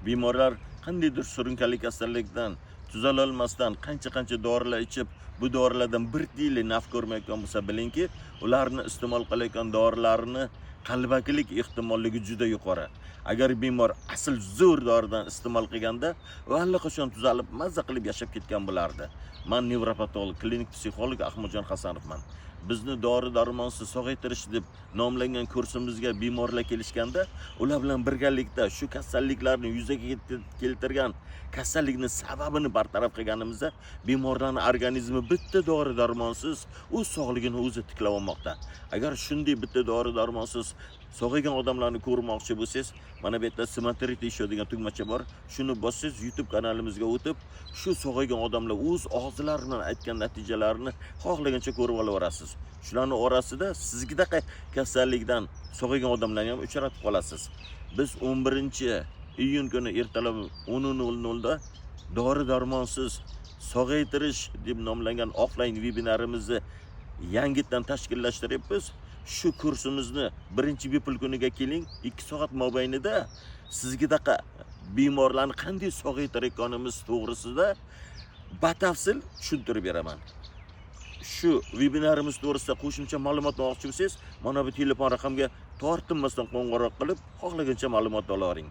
Bemorlar qandaydir surunkali kasallikdan tuzala olmasdan qancha dorilar ichib, bu dorilardan bir tiyili naf ko'rmayotgan bo'lsa, bilingki, ularni iste'mol qilayotgan dorilarni qalbakilik ehtimolligi juda yuqori. Agar bemor asl zo'r doridan iste'mol qilganda, u allaqachon tuzalib, mazza qilib yashab ketgan bo'lardi. Men nevropatolog, klinik psixolog Ahmadjon Hasanovman. Bizni dori-darmonsiz sog'aytirish deb nomlangan kursimizga bemorlar kelishganda, ular bilan birgalikda shu kasalliklarni yuzaga keltirgan kasallikning sababini bartaraf qilganimizda, bemorlarning organizmi bitta dori-darmonsiz o'z sog'ligini o'zi tiklab olmoqda. Agar shunday bitta dori-darmonsiz sog'aygan odamlarni ko'rmoqchi bo'lsangiz, mana bu yerda Smartrit degan tugmacha bor. Shuni bossangiz YouTube kanalimizga o'tib, shu sog'aygan odamlar o'z og'zilari bilan aytgan natijalarini xohlagancha ko'rib olaverasiz. Shularning orasida sizgidaqa kasallikdan sog'aygan odamlarni ham uchratib qolasiz. Biz 11-iyun kuni ertalab 10:00 da dori-darmonsiz sog'aytirish deb nomlangan offline vebinarimizni yangitdan tashkillashtiryapmiz. Shu kursimizni birinchi bepul kuniga keling, 2 soat mobaynida sizgidaqa bemorlarni qanday sog'aytirayotganimiz to'g'risida batafsil tushuntirib beraman. Shu vebinarimiz to'g'risida qo'shimcha ma'lumot olmoqchi bo'lsangiz, mana bu telefon raqamga tortinmasdan qo'ng'iroq qilib, xohlagancha ma'lumot olavering.